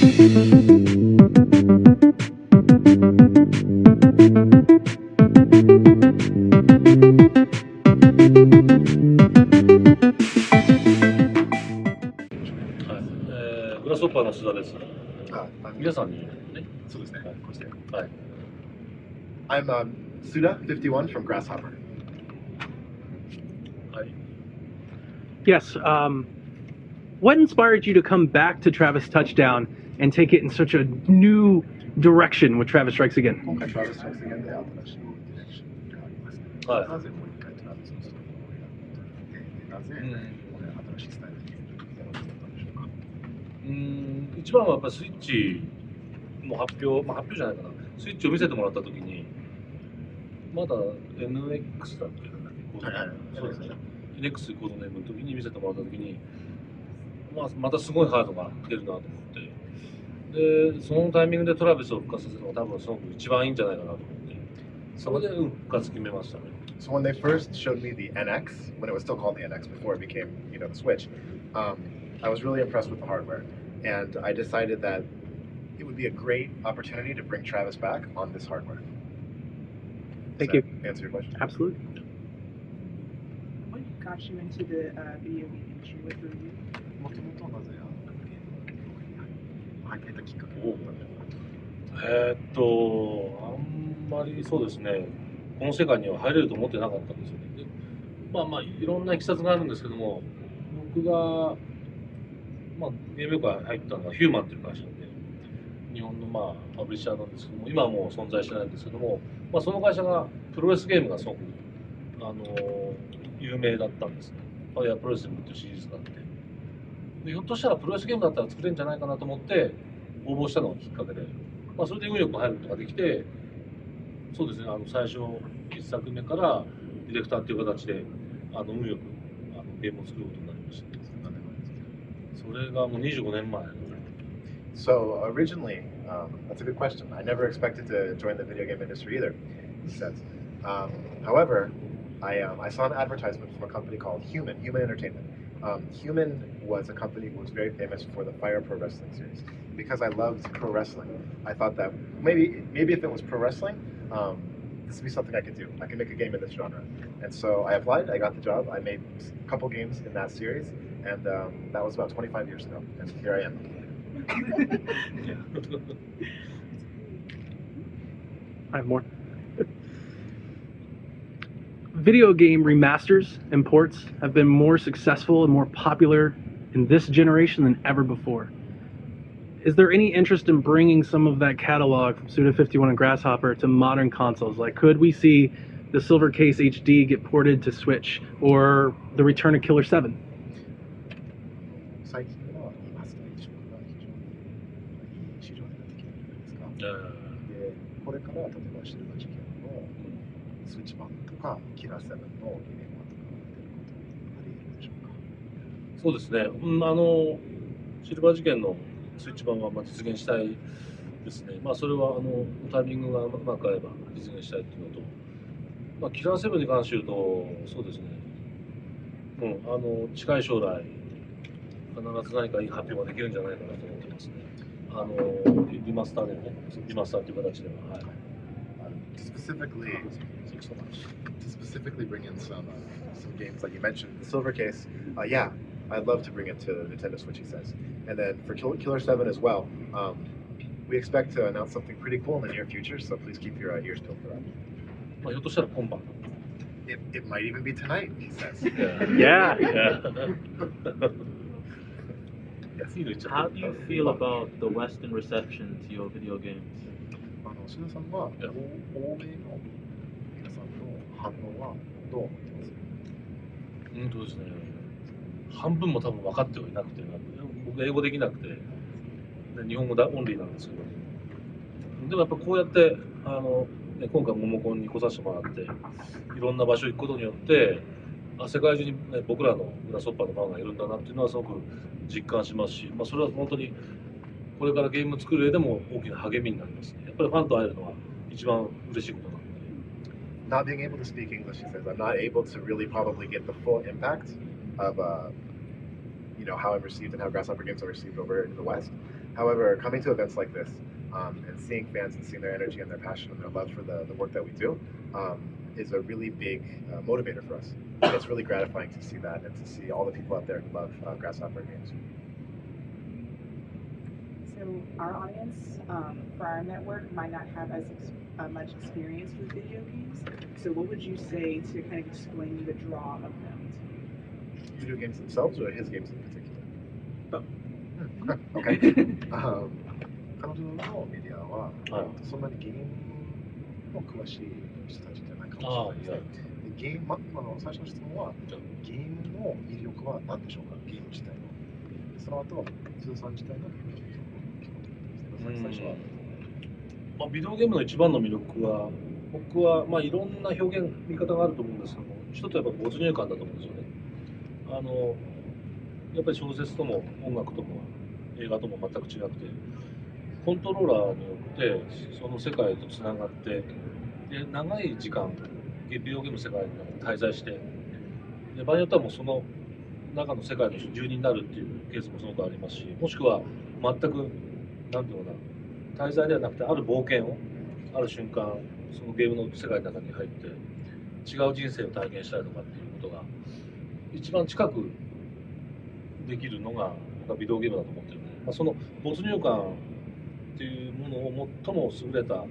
グラスホッパーの須田です。皆さんにね。そうですね。こっちで。はい。I'm Suda51 from Grasshopper. Yes. What inspired you to come back to Travis Touchdown and take it in such a new direction with Travis Strikes Again? 今回 Travis Strikes Again で新しいディレクションがありますね。はい。なぜもう一回 Travis のストーリーをやってなぜこれ新しいスタイルにやろうと思ったんでしょうか。一番はやっぱスイッチの発表じゃないかな。スイッチを見せてもらったときに、まだ NX だっけなんだっけ、そうですね。NX コードネームの時に見せてもらった時に、またすごいハードが出るなと思って、でそのタイミングでトラビスを復活させるのが多分すごく一番いいんじゃないかなと思って、そこで復活決めましたね。So when they first showed me the NX, when it was still called the NX before it became, the Switch, I was really impressed with the hardware, and I decided that it would be a great opportunity to bring Travis back on this hardware. Thank you. Answer your question? Absolutely. What got you into the video game industry? What drew you? もともとなぜゲームの業界に入っていたきっかけだったんですか？あんまりそうですね、この世界には入れると思ってなかったんですよね。でいろんないきさつがあるんですけども、僕が、ゲーム業界に入ったのはヒューマンという会社で、日本のパブリッシャーなんですけども、今はもう存在してないんですけども、その会社がプロレスゲームがすごく有名だったんですね。プロレスリングというシリーズがあって、でひょっとしたらプロレスゲームだったら作れるんじゃないかなと思って応募したのがきっかけで、それで運よく入ることができて、そうですね、最初1作目からディレクターっていう形で運よくゲームを作ることになりました。それがもう25年前。So originally, that's a good question. I never expected to join the video game industry either, he says. However, I saw an advertisement from a company called Human Entertainment. Human was a company who was very famous for the Fire Pro Wrestling series. Because I loved pro wrestling, I thought that maybe if it was pro wrestling, this would be something I could do. I could make a game in this genre. And so I applied, I got the job, I made a couple games in that series, and that was about 25 years ago, and here I am. I have more. Video game remasters and ports have been more successful and more popular in this generation than ever before. Is there any interest in bringing some of that catalog from Suda51 and Grasshopper to modern consoles? Like, could we see the Silver Case HD get ported to Switch, or the return of Killer 7? 最近はリマスター移植が非常にいい市場になってきてるじゃないですか。で、これから例えばシルバー事件のスイッチ版とかキラー7のゲーム版とか出ることあり得るでしょうか？そうですね、シルバー事件のスイッチ版は実現したいですね。それはタイミングがうまく合えば実現したいっていうのと、キラー7に関して言うと、そうですね、近い将来必ず何かいい発表ができるんじゃないかなと思ってますね。リマスターでね、リマスターという形では。はい。To specifically bring in some games like you mentioned, the Silver Case. Yeah, I'd love to bring it to Nintendo Switch, he says. And then for Killer 7 as well, we expect to announce something pretty cool in the near future, so please keep your ears peeled for that. ひょっとしたら今晩。It might even be tonight, he says. Yeah. Yes. How do you feel about the Western reception to your video games? 篠田さんは欧米の皆さんの反応はどう思ってますか？ですね、半分も多分分かってはいなくて、僕英語できなくて、で日本語オンリーなんですけど、でもやっぱこうやって今回モモコンに来させてもらって、いろんな場所行くことによって、世界中に、僕らのグラスホッパーのファンがいるんだなっていうのはすごく実感しますし、それは本当にこれからゲームを作る上でも大きな励みになりますね。やっぱりファンと会えるのは一番嬉しいことなので。Not being able to speak English, he says, I'm not able to really probably get the full impact of how I'm received and how Grasshopper games are received over in the West. However, coming to events like this and seeing fans and seeing their energy and their passion and their love for the work that we do is a really big motivator for us. And it's really gratifying to see that and to see all the people out there who love Grasshopper games. So our audience for our network might not have as much experience with video games. So what would you say to kind of explain the draw of them? Video games themselves or his games in particular? Both. Okay. 彼女のメディアは、そんなにゲームの詳しい人たちじゃないかもしれないですね。でゲーム、今の最初の質問は、ゲームの魅力は何でしょうか、ゲーム自体の。でその後、鈴さん自体のゲームの魅力を聞こうと思います。最初は。まあ、ビデオゲームの一番の魅力は、僕は、まあ、いろんな表現、見方があると思うんですけども、一つはやっぱ没入感だと思うんですよね。やっぱり小説とも音楽とも映画とも全く違くて、コントローラーによってその世界とつながって、で長い時間ビデオゲームの世界に滞在して、で場合によってはもうその中の世界の住人になるっていうケースもすごくありますし、もしくは全く何ていうのかな、滞在ではなくてある冒険をある瞬間そのゲームの世界の中に入って違う人生を体験したりとかっていうことが一番近くできるのが僕はビデオゲームだと思ってるので、まあ、その没入感っていうものを最も優れた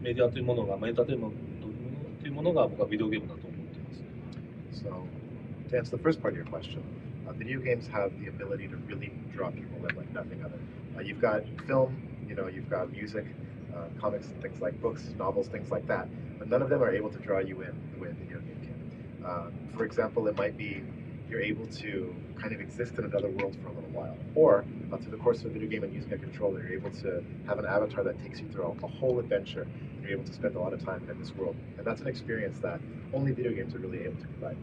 メディアというものが、エンターテインメントというものが僕はビデオゲームだと思っています。So, to answer the first part of your question, video games have the ability to really draw people in like nothing other. You've got film, you've got music, comics, things like books, novels, things like that, but none of them are able to draw you in the way a video game can. For example, it might be you're able to kind of exist in another world for a little while, or through the course of a video game and using a controller, you're able to have an avatar that takes you through a whole adventure. You're able to spend a lot of time in this world, and that's an experience that only video games are really able to provide.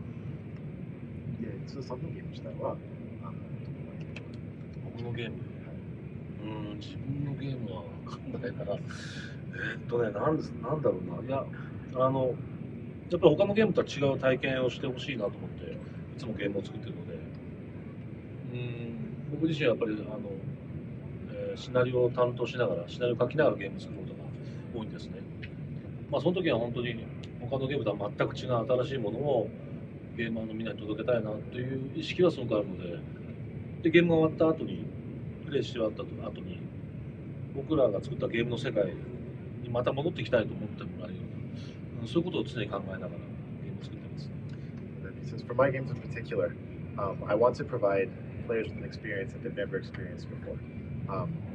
で、そのゲーム自体は僕のゲーム、自分のゲームは分かんないから、なんだろうな、いや、やっぱり他のゲームとは違う体験をしてほしいなと思って、いつもゲームを作ってるので、僕自身はやっぱりシナリオを担当しながら、シナリオを書きながらゲームを作ることが多いんですね。まあ、その時は本当に他のゲームとは全く違う新しいものをゲーマーのみんなに届けたいなという意識はすごくあるので、ゲームが終わった後に、プレイし終わった後に、僕らが作ったゲームの世界にまた戻ってきたいと思ってもらえるような、そういうことを常に考えながらゲームを作ってます。He says, for my games in particular, I want to provide players with an experience that they've never experienced before.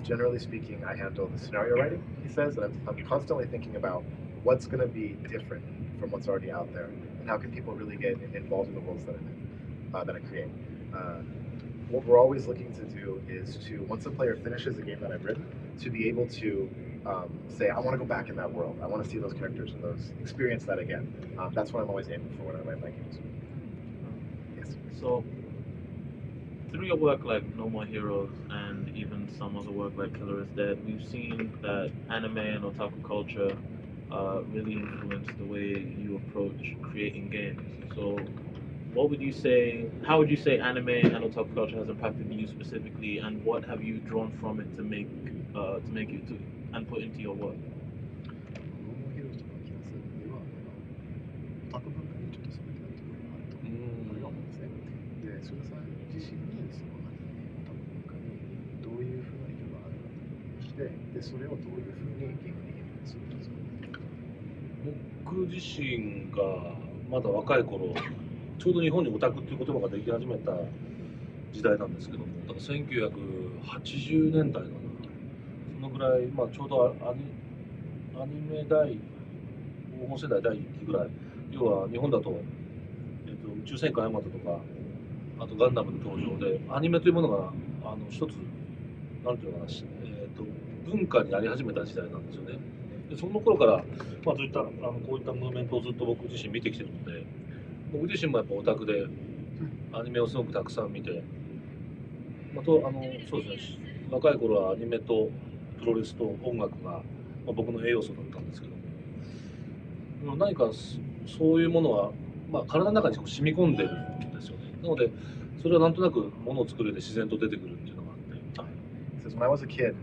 Generally speaking, I handle the scenario writing, he says, and I'm constantly thinking about what's going to be different from what's already out there, and how can people really get involved in the worlds that I create. What we're always looking to do is to, once a player finishes a game that I've written, to be able to say, I want to go back in that world. I want to see those characters and experience that again. That's what I'm always aiming for when I write my games. Yes. So, through your work like No More Heroes and even some other work like Killer is Dead, we've seen that anime and otaku culture really influenced the way you approach creating games. So, what would you say, how would you say anime and otaku culture has impacted you specifically, and what have you drawn from it to make you to and put into your work? オタク文化にちょっと染めてないところがあると思うんですね。で、菅さん自身にそのオタク文化にどういうふうな影響があるかとして、でそれをどういうふうにゲームにするんですか。僕自身がまだ若い頃、ちょうど日本にオタクっていう言葉ができ始めた時代なんですけども、だから1980年代かな、そのぐらい、まあ、ちょうどアニメ黄金世代第1期ぐらい、要は日本だと、宇宙戦艦ヤマトとか、あとガンダムの登場で、アニメというものが一つ、なんていうのかな、文化になり始めた時代なんですよね。でその頃から、まあ、そういったこういったムーブメントをずっと僕自身見てきてるので、僕自身もやっぱオタクでアニメをすごくたくさん見て、あとそうですね、若い頃はアニメとプロレスと音楽が、まあ、僕の栄養素だったんですけども、何かそういうものは、まあ、体の中に染み込んでるんですよね。なのでそれはなんとなくものを作るで自然と出てくるっていうのがあって、He says, when I was a kid,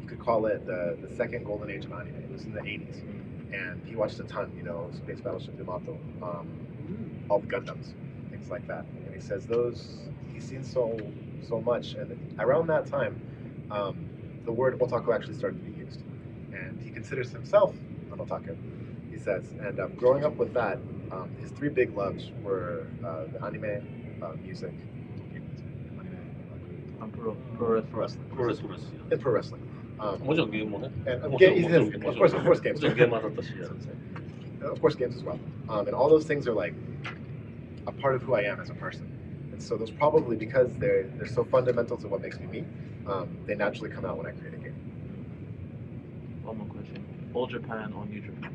you could call it the second golden age of anime. It was in the 80s. And he watched a ton, you know, Space Battleship Yamato, all the Gundams, things like that. And he says he's seen so much. And around that time, the word otaku actually started to be used. And he considers himself an otaku, he says. And growing up with that, his three big loves were the anime, music, I'm pro wrestling.プロレスプロレス。 and pro wrestling. もちろんゲームもね。 And もちろん of course games. もちろんゲームだったし。 Of course games as well. And all those things are like a part of who I am as a person. And so those probably, because they're so fundamental to what makes me me, they naturally come out when I create a game. One more question. Old Japan or New Japan?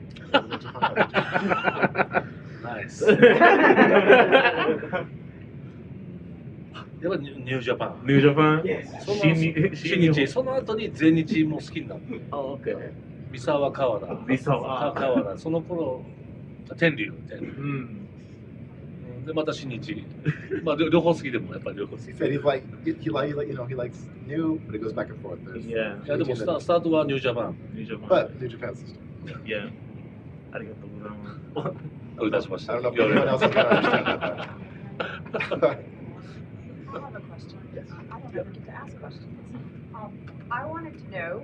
Nice. やっぱりニュージャパン。 New Japan? その新日、その後に全日も好きになった。 Oh, okay. 三沢川田。三沢川田。その頃、天竜。Mm. で、また新日。まあ、両方好きでも、やっぱり両方好き。 He said he likes new, but it goes back and forth. There's Yeah. いや、でもスタートはニュージャパン。 New Japan. But New Japan's system. Yeah. ありがとうございます。どういたしました。 I don't know if anyone else is going to understand that. I have a question. Yes. I don't ever get to ask questions. I wanted to know,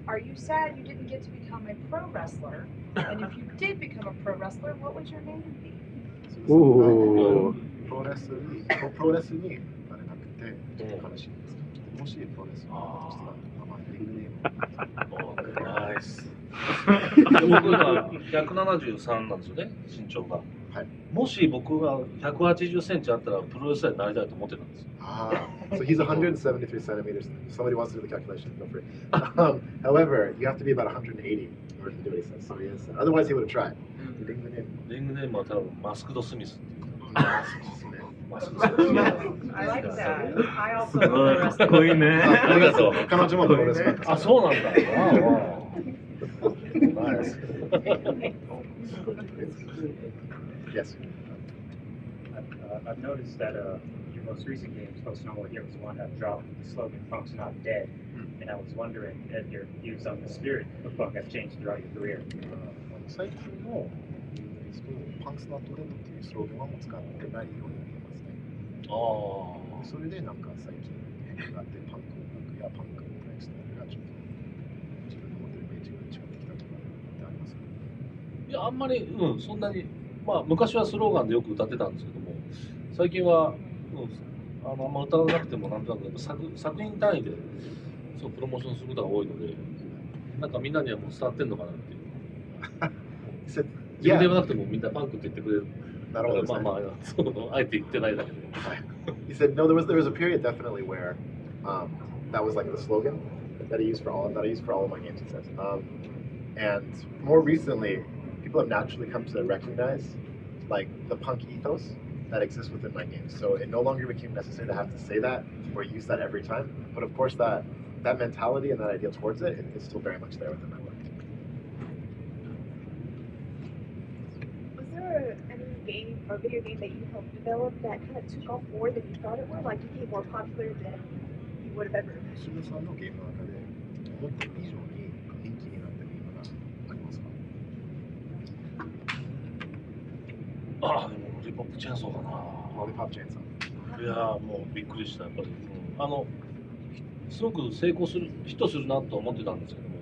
are you sad you didn't get to become a pro wrestler? And if you did become a pro wrestler, what would your name be? Ooh. プロレスになれなくてちょっと悲しいんですけど、もしプロレスの人だったらまあリングネームナイス。僕今173なんですよね、身長が。はい。もし僕が180センチあったらプロレスラーになりたいと思ってたんですよ。So he's 173 centimeters. If somebody wants to do the calculation, feel free. However, you have to be about 180 in order to do what he says. So he is. Otherwise, he would have tried. リングネーム。リングネームは多分マスクド・スミスっていう。マスクですね。マスクド・スミス。 I like that. I also か love っ wrestling. こいいね。ありがとう。彼女もプロレスラーです。あ、そうなんだ。ナイス。 Yes. I've noticed that your most recent games, Post No More Heroes 1, have dropped the slogan "Punk's Not Dead," and I was wondering if your views on the spirit of punk have changed throughout your career. 最近のパンクスナットデッドっていうスローガンはもう使ってないように見えますね。あそれでなんか最近変化があってパンクやパンクに対してがちょっと自分の持ってるイメージが違ってきたとかってありますか？あ。いや、あんまり、そんなに、まあ、昔はスローガンでよく歌ってたんですけども、最近は、あんま歌わなくても、なんとなく作品単位でそうプロモーションすることが多いので、なんかみんなにはもう伝わってんのかなっていう。自分で言わなくてもみんなパンクって言ってくれる。なるほどですね。まあまあ、あえて言ってないだけで。He said no. There was a period definitely where that was like the slogan that I used for all of my games. He says, and more recently, people have naturally come to recognize like the punk ethos that exists within my games. So it no longer became necessary to have to say that or use that every time. But of course, that mentality and that idea towards it is still very much there within my work. Was there any game or video game that you helped develop that kind of took off more than you thought it would? Like became more popular than you would have ever imagined? 渋さんのゲームの中で思った以上に人気になったゲームがありますか？ああ、でもロリポップチェーンソーかな。ロリポップチェーンソー。いやー、もうびっくりした、やっぱり。すごく成功する、ヒットするなと思ってたんですけども、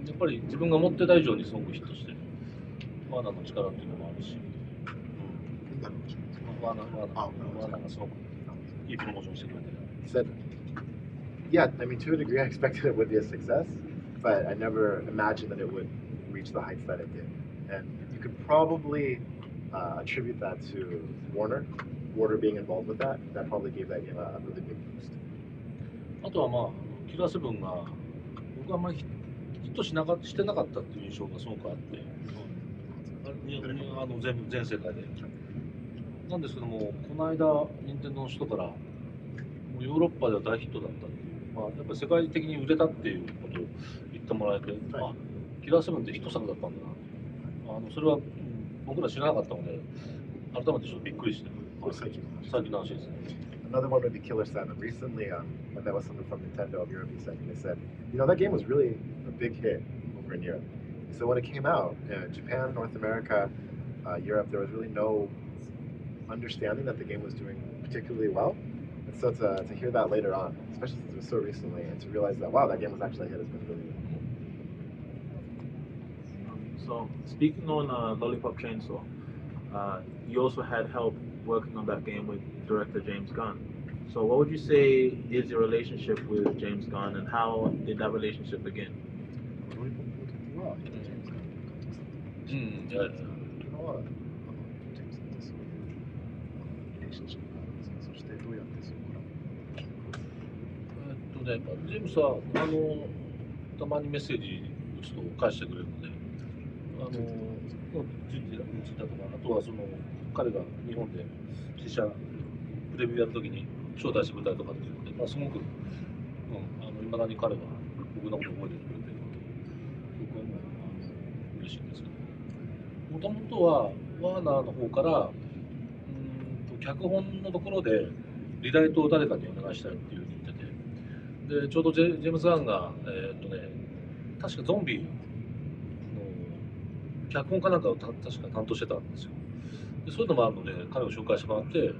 やっぱり自分が思ってた以上にすごくヒットしてる。ワーナーの力っていうのもあるし、ワーナーがすごくいいプロモーションしてくれてる。He said, yeah, I mean, to a degree, I expected it would be a success, but I never imagined that it would reach the heights that it did. And you could probably attribute that to Warner being involved with that. That probably gave that game a really big boost. あとはまあ、キラーセブンが僕はあんまりヒットしてなかったっていう印象がすごくあって、全世界で。なんですけども、この間、任天堂の人から、もうヨーロッパでは大ヒットだったっていう、まあ、やっぱり世界的に売れたっていうことを言ってもらえて、あ、キラーセブンってヒット作だったんだな。それは、僕ら知らなかったので、改めてちょっとびっくりして、最近の話ですね。another one would be Killer 7. Recently, I met with someone from Nintendo of Europe. They said, you know, that game was really a big hit over in Europe. So when it came out, Japan, North America, Europe, there was really no understanding that the game was doing particularly well. And so to hear that later on, especially since it was so recently, and to realize that, wow, that game was actually a hit has been really cool. So speaking on Lollipop Chainsaw, you also had help working on that game with director James Gunn. So what would you say is your relationship with James Gunn, and how did that relationship begin? ロリポップの時は、ジェームズ・ガン監督さんうん、いやいや今はジェームズさんとそういうリレーションシップがあるんですけど、そしてどうやってそこからジェームスはたまにメッセージ打つと返してくれるので、順次打つだとか、あとは彼が日本で実写プレビューやるときに招待してくれたりとかですので、すごく、未だに彼は僕のことを覚えてくれてるので、僕はもう嬉しいんですけど、もともとはワーナーの方から脚本のところでリライトを誰かにお願いしたいっていうふうに言ってて、でちょうどジェームズ・ガンが、確かゾンビの脚本かなんかを確か担当してたんですよ。でそういうのもあるので彼を紹介してもらって、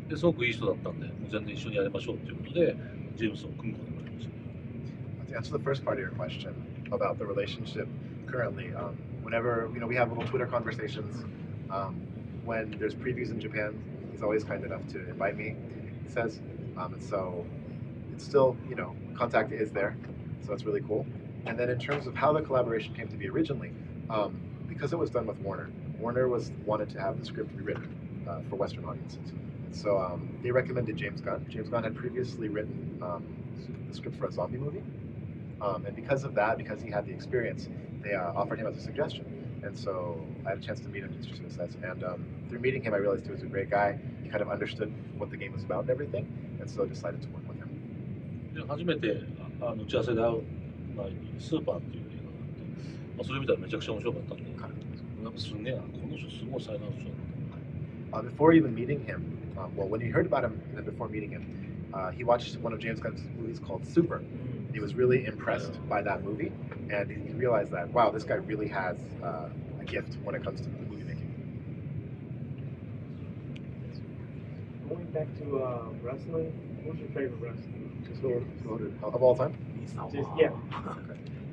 ですごくいい人だったんで、もう全然一緒にやりましょうっていうことでジェームスを組むことになりましたね。To answer the first part of your question about the relationship currently, whenever we have little Twitter conversations, when there's previews in Japan, he's always kind enough to invite me. He says, and so it's still contact is there, so it's really cool. And then in terms of how the collaboration came to be originally, because it was done with Warner, Warner wanted to have the script rewritten for Western audiences. So they recommended James Gunn. James Gunn had previously written the script for a zombie movie. And because of that, because he had the experience, they offered him as a suggestion. And so I had a chance to meet him, Mr. Suicide. And through meeting him, I realized he was a great guy. He kind of understood what the game was about and everything. And so I decided to work with him. で初めて打ち合わせで会う前にスーパーっていう映画があって、それ見たらめちゃくちゃ面白かったんで、やっぱすげえな、この人すごい才能ある人だな。Before even meeting him, well, when you heard about him, and then before meeting him, he watched one of James Gunn's movies called Super. He was really impressed by that movie, and he realized that, wow, this guy really has a gift when it comes to movie making. Going back to wrestling, what's your favorite wrestler? Of all time? Just, yeah.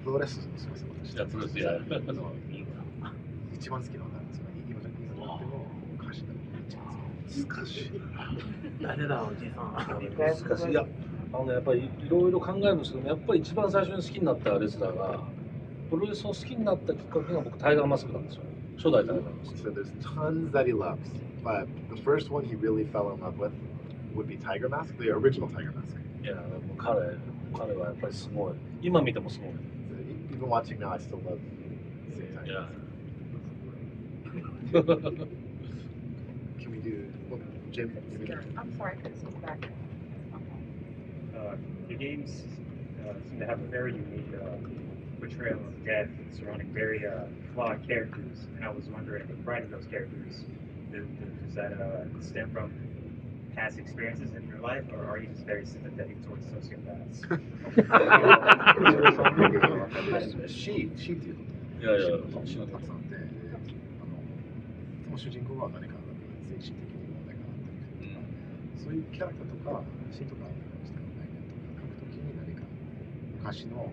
プロレスすみません、私。いや、そうですよ。一番好きなのは何ですか？今だっても歌詞だと一番好き。難しい。誰だおじいさん。難しい。いや、やっぱりいろいろ考えるんですけど、やっぱり一番最初に好きになったレスラーが、プロレスを好きになったきっかけが僕タイガーマスクなんですよ。初代タイガーマスク。So there's tons that he loves, but the first one he really fell in love with would be Tiger Mask, the original Tiger Mask. いや、もう彼はやっぱりすごい。今見てもすごい。Even watching now, I still love seeing Tiger Yeah. Mask. Can we do Jim? I'm sorry, I couldn't see the back. Your games seem to have a very unique portrayal of death surrounding very flawed characters, and I was wondering, with writing those characters, does that stem from past experiences in your life, or are you just very sympathetic towards sociopaths? She っていういやいや、シノタさんで、その主人公は何か精神的に問題があったりとか、そういうキャラクターとか、シーンとかしての概念とか書くときに何か昔の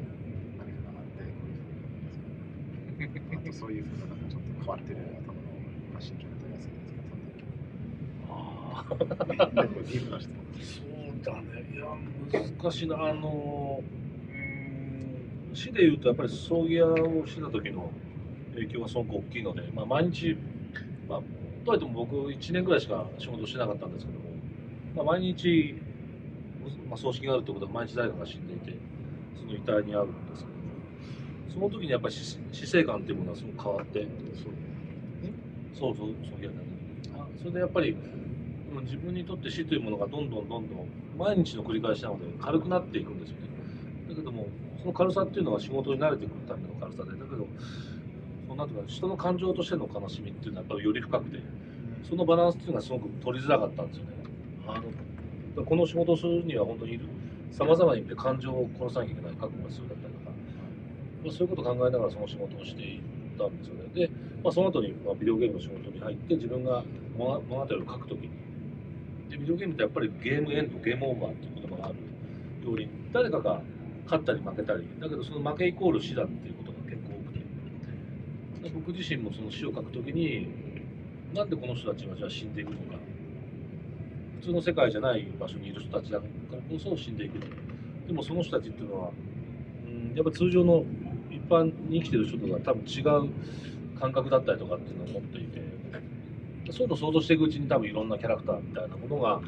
何かがあって、こういうふうになるんですか。あとそういうふうななんかちょっと変わってる頭の昔のキャラクターが好きですか。結構ディープな質問。そうだね。いや、難しいな。市でいうとやっぱり葬儀屋をしてた時の影響がすごく大きいので、毎日、とはいっても僕1年ぐらいしか仕事してなかったんですけども、毎日、葬式があるってことは毎日誰かが死んでいて、その遺体に会うんですけど、その時にやっぱり死生観っていうものがすごく変わって、そう葬儀屋になる。それでやっぱり自分にとって死というものがどんどん毎日の繰り返しなので軽くなっていくんですよね。だけどもその軽さっていうのは仕事に慣れてくるための軽さで、だけどなんていうか人の感情としての悲しみっていうのはやっぱりより深くて、そのバランスっていうのはすごく取りづらかったんですよね。この仕事をするには本当にさまざまな意味で感情を殺さなきゃいけない覚悟が必要だったりとか、そういうことを考えながらその仕事をしていったんですよね。で、その後にビデオゲームの仕事に入って自分が物語を書くときに、でビデオゲームってやっぱりゲームエンド、ゲームオーバーっていう言葉があるように、誰かが勝ったり負けたり、だけどその負けイコール死だっていうことが結構多くて、僕自身もその死を書くときに、なんでこの人たちはじゃあ死んでいくのか、普通の世界じゃない場所にいる人たちだからこそ死んでいくの。でもその人たちっていうのは、やっぱ通常の一般に生きてる人とは多分違う感覚だったりとかっていうのを持っていて、そういうのを想像していくうちに多分いろんなキャラクターみたいなものが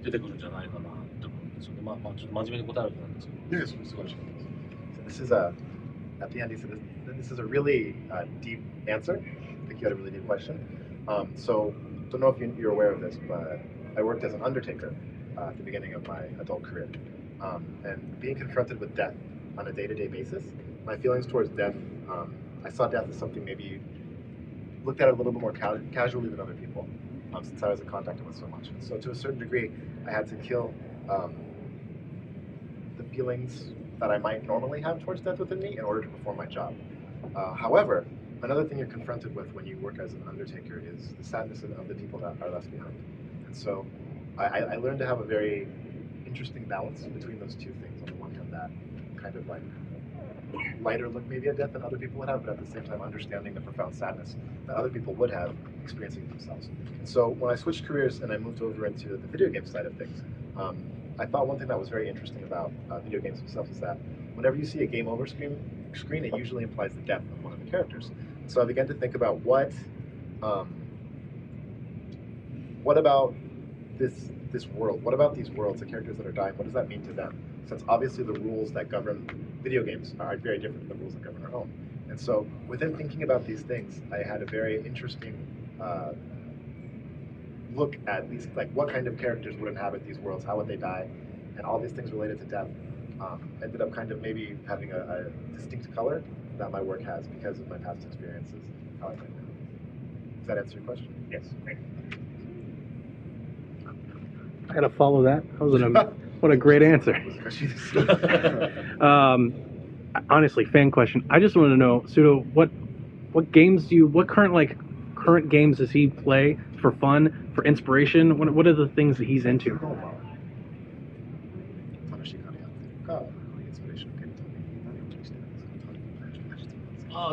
出てくるんじゃないかなって思うんですよね。ちょっと真面目に答えるんなんですけど。Yes, so this is a, at the end he said, this is a really deep answer. I think you had a really deep question. So, don't know if you're aware of this, but I worked as an undertaker at the beginning of my adult career. And being confronted with death on a day-to-day basis, my feelings towards death, I saw death as something maybe looked at it a little bit more casually than other people, since I was in contact with so much. So to a certain degree, I had to kill the feelings that I might normally have towards death within me in order to perform my job. However, another thing you're confronted with when you work as an undertaker is the sadness of the people that are left behind. And so I learned to have a very interesting balance between those two things. On the one hand, that kind of like lighter look maybe at death than other people would have, but at the same time understanding the profound sadness that other people would have experiencing it themselves. And so when I switched careers and I moved over into the video game side of things, I thought one thing that was very interesting about video games themselves is that whenever you see a game over screen, it usually implies the death of one of the characters. So I began to think about what about this world? What about these worlds, the characters that are dying? What does that mean to them? Since obviously the rules that govern video games are very different than the rules that govern our own. And so within thinking about these things, I had a very interesting look at these, like what kind of characters would inhabit these worlds, how would they die, and all these things related to death ended up kind of maybe having a distinct color that my work has because of my past experiences, how I think now. Does that answer your question? Yes, great. I gotta follow that. That was what a great answer. Honestly, fan question. I just want to know, Sudo, what games what current games does he play for fun, for inspiration? What are the things that he's into?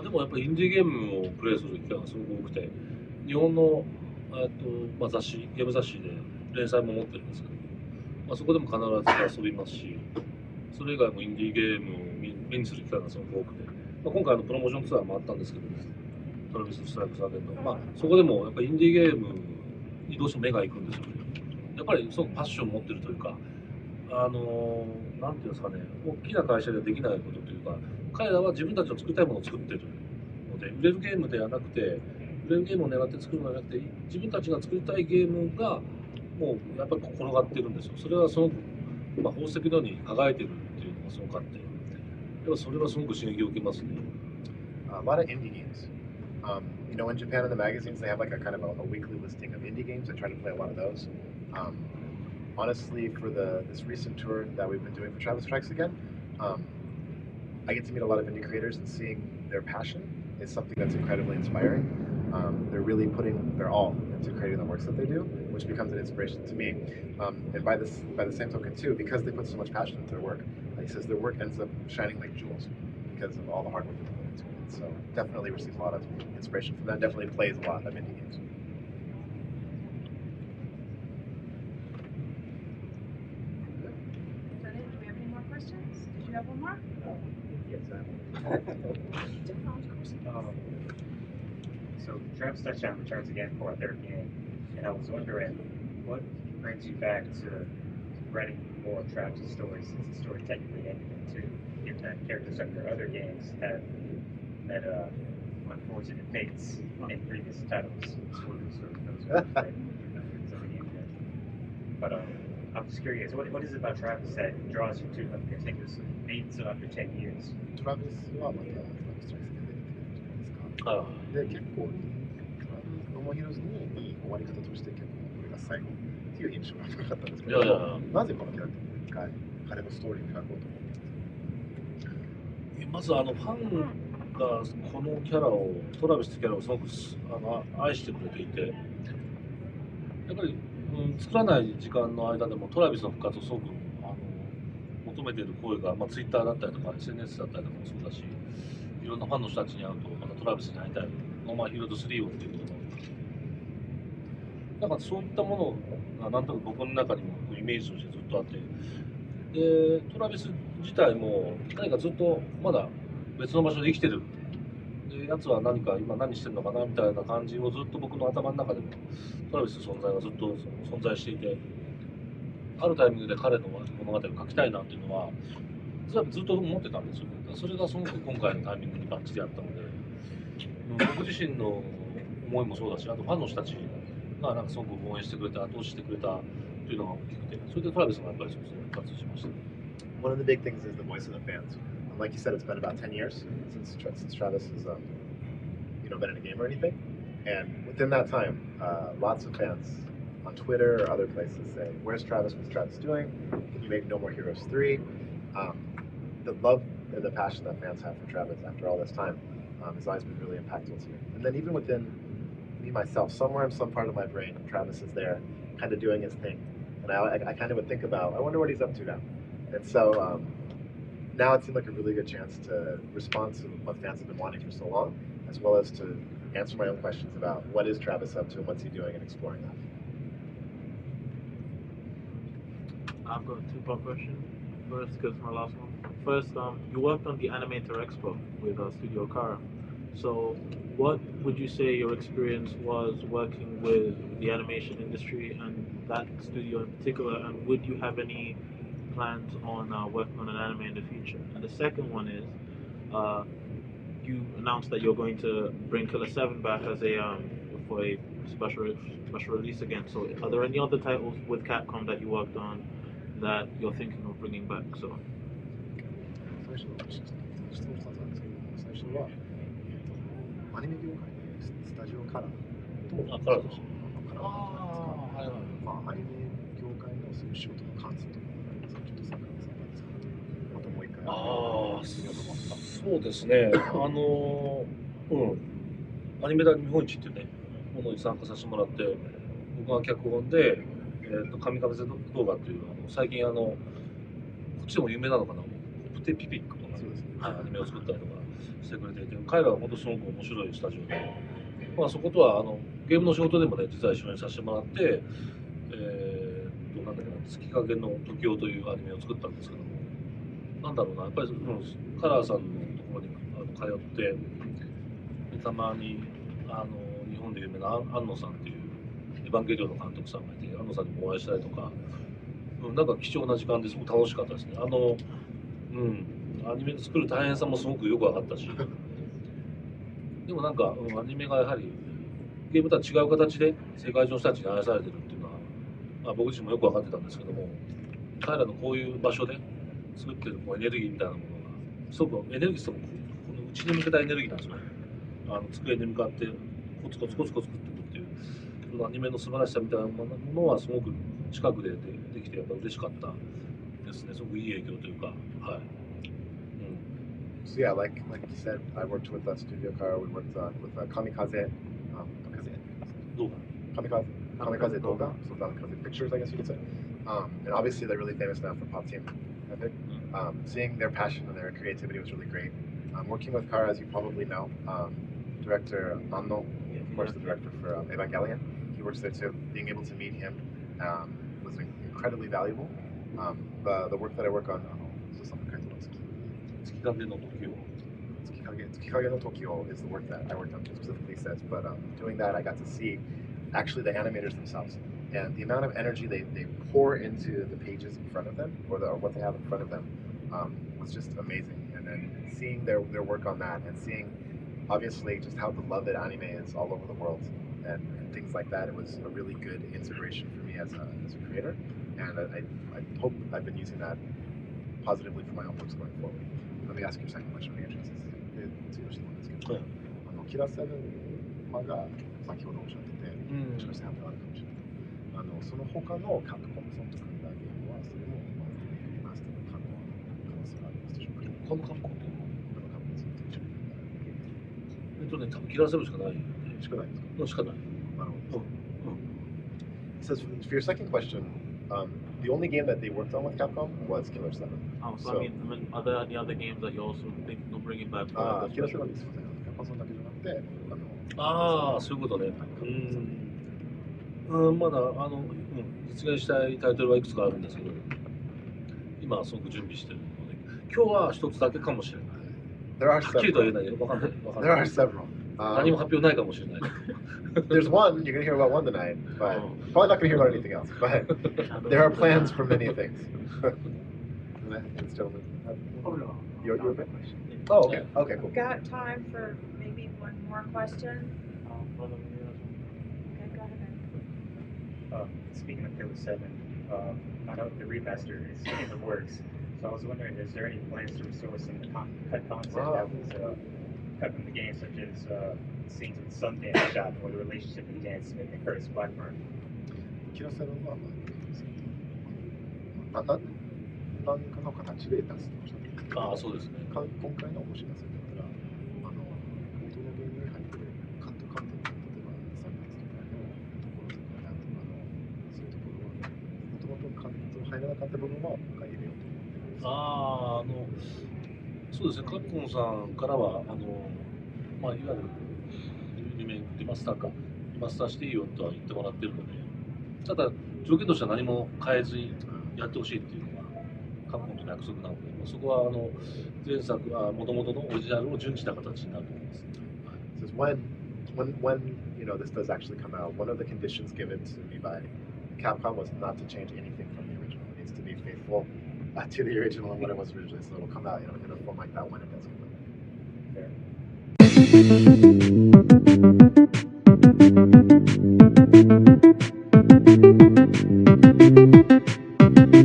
でもやっぱりインディーゲームをプレイする機会がすごく多くて、日本の雑誌、ゲーム雑誌で連載も持ってるんですけど、そこでも必ず遊びますし、それ以外もインディーゲームを目にする機会がすごく多くて、今回プロモーションツアーもあったんですけど、トラビス・ストライク・サーゲンの、そこでもやっぱりインディーゲームにどうしても目が行くんですよね。やっぱりすごくパッションを持ってるというか、なんていうんですかね、大きな会社ではできないことというか、彼らは自分たちの作りたいものを作ってるので、売れるゲームではなくて、売れるゲームを狙って作るのではなくて、自分たちが作りたいゲームがもうやっぱり転がってるんですよ。それはその、宝石のように輝いてるっていうのがすごくあって、それはすごく刺激を受けますね。A lot of indie games. You know, in Japan in the magazines, they have like a kind of a weekly listing of indie games. I try to play a lot of those. Honestly, for this recent tour that we've been doing for Travis Strikes Again, I get to meet a lot of indie creators, and seeing their passion is something that's incredibly inspiring. They're really putting their all into creating the works that they do, which becomes an inspiration to me. And by the same token too, because they put so much passion into their work, he says their work ends up shining like jewels because of all the hard work they put into it. So definitely receives a lot of inspiration from that. Definitely plays a lot of indie games. Do we have any more questions? Did you have one more? Yes, so Travis Touchdown returns again for a third game, and I was wondering what brings you back to writing more of Travis' stories, since the story technically ended in two, given that characters from your other games have had unfortunate fates in previous titles. But I'm just curious, what is it about Travis that draws you to him continuously, even so after 10 years? Travis はまたTravis Strikes Againで出てくるじゃないですか。で、結構、ノーマルヒーローズにいい終わり方として結構これが最後っていう印象がなかったんですけいやいやど、なぜこのキャラクターを一回彼のストーリーを描こうと思ったんですか？まずファンがこのキャラを、トラビスってキャラをすごく愛してくれていて、やっぱり、作らない時間の間でもトラビスの復活をすごく求めている声が、ツイッターだったりとか SNS だったりとかもそうだし、いろんなファンの人たちに会うと、またトラビスに会いたい、ノーマンヒーロード3をっていうことなんかそういったものがなんとなく僕の中にもイメージとしてずっとあって、でトラビス自体も何かずっとまだ別の場所で生きてる、でやつは何か今何してるのかなみたいな感じをずっと僕の頭の中でもトラビスの存在がずっと存在していて、あるタイミングで彼の物語を書きたいなっていうのはずっと思ってたんですよね。それがすごく今回のタイミングにバッチリあったので、僕自身の思いもそうだし、あとファンの人たちがなんかすごく応援してくれた、後押ししてくれたというのが大きくて、それでトラビスもやっぱりそうですね、復活しました。One of the big things is the voice of the fans. Like you said, it's been about 10 years since Travis has, been in a game or anything. And within that time, lots of fans on Twitter or other places say, "Where's Travis? What's Travis doing? Can you make No More Heroes 3?" The love and the passion that fans have for Travis after all this time has always been really impactful to me. And then even within me myself, somewhere in some part of my brain, Travis is there, kind of doing his thing. And I kind of would think about, I wonder what he's up to now. And so now it seemed like a really good chance to respond to what fans have been wanting for so long, as well as to answer my own questions about what is Travis up to and what's he doing and exploring that. I've got a two-part question. First, because my last one. First, you worked on the Animator Expo with Studio Kara. So, what would you say your experience was working with the animation industry and that studio in particular? And would you have any plans on working on an anime in the future? And the second one is, you announced that you're going to bring Killer 7 back as for a special release again. So, are there any other titles with Capcom that you worked on that you're thinking of bringing back? So. 最初の質問2つなんですけど、最初は、アニメ業界でスタジオカラーとカラーです。アニメ業界のそういう仕事の感想とかありますか？ちょっと桜さんなんですか？またもう一回。そうですね。アニメ大日本一っていうね、ものに参加させてもらって、僕が脚本で、神風動画っていう最近こっちでも有名なのかな、ポテピピックとか、アニメを作ったりとかしてくれていて、彼らは本当すごく面白いスタジオで、そことはゲームの仕事でもね、実は一緒にさせてもらって、なんだっけな、月影の時男というアニメを作ったんですけども、なんだろうな、やっぱり、カラーさんのところに通って、たまに日本で有名な安野さんっていうエヴァンゲリオンの監督さんがいて、安野さんにもお会いしたりとか、なんか貴重な時間ですごく楽しかったですね。アニメ作る大変さもすごくよく分かったし、でもなんか、アニメがやはりゲームとは違う形で世界中の人たちに愛されてるっていうのは、僕自身もよく分かってたんですけども、彼らのこういう場所で作ってるエネルギーみたいなものが、すごくエネルギーともこの内に向けたエネルギーなんですよね。机に向かってコツコツコツコツ作っていくっていう、そのアニメの素晴らしさみたいなものはすごく近くでできてやっぱ嬉しかったですね。すごくいい影響というか、はい。So yeah, like you said, I worked with Studio Kara. We worked with Kamikaze Doga, so Kamikaze Pictures, I guess you could say. And obviously they're really famous now for Pop Team Epic. Seeing their passion and their creativity was really great. Working with Kara, as you probably know, director Anno, of course the director for Evangelion, he works there too. Being able to meet him was incredibly valuable. The work that I work on, Tsukikage no Tokyo is the work that I worked on, specifically says, but doing that I got to see actually the animators themselves and the amount of energy they pour into the pages in front of them or what they have in front of them was just amazing. And then seeing their work on that and seeing obviously just how beloved anime is all over the world and things like that, it was a really good inspiration for me as a creator, and I hope I've been using that positively for my own works going forward. Let me ask you a second question. I'm interested. 次の質問ですけど、キラセブンが先ほどおっしゃってて、もしかして発表あるかもしれない。その他のカプコムさんと組んだゲームはそれもリマスター可能性がありますでしょうか。他のカプコンって他のカプコムさんと一緒に組んだゲーム多分キラーセブンしかないよね。しかないですか。のしかない。なるほど。It says for your second question, the only game that they worked on with Capcom was Killer 7. Oh, so, I mean, are there any other games that you also think of bringing back? ああ、キラー7です。すみません。キャパソンだけじゃなくて、ああ、そういうことね。まだ実現したいタイトルはいくつかあるんですけど、今はすごく準備してるので、今日は一つだけかもしれない。There are はっきりとは言え several. ないよ。わかんない。わかん There な are い。 several. 何も発表ないかもしれない。There's one, you're going to hear about one tonight, but probably not going to hear about anything else. But there are plans for many things. This gentleman. Your question. Oh, okay. Okay, cool. Got time for maybe one more question? Okay, go ahead. Speaking of Killer 7, I know the remaster is in the works. So I was wondering, is there any plans to restore some of the cut content that was cut from the game, such as scenes with Sundance shot or the relationship with Dan Smith and Curtis Blackburn? キラ7は、何かの形で出すとおっしゃっています。ああ、そうですね。今回のお知らせだったら、元のゲームに入っているカットカンテンツ、例えばサンダースとかのところとか、そういうところは、もともとカット入らなかった部分は今回入れようと思っています。ああ、そうですね。カプコンさんからは、まあ、いわゆるリマスターか、リマスターしていいよとは言ってもらってるので、ただ、条件としては何も変えずにやってほしいっていうのが、カプコンとの約束なので、そこは前作はもともとのオリジナルを準じた形になると思います。It says when you know this does actually come out, one of the conditions given to me by Capcom was not to change anything from the original. It needs to be faithful to the original and what it was originally, so it'll come out in a form like that when it does come out.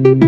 Fair.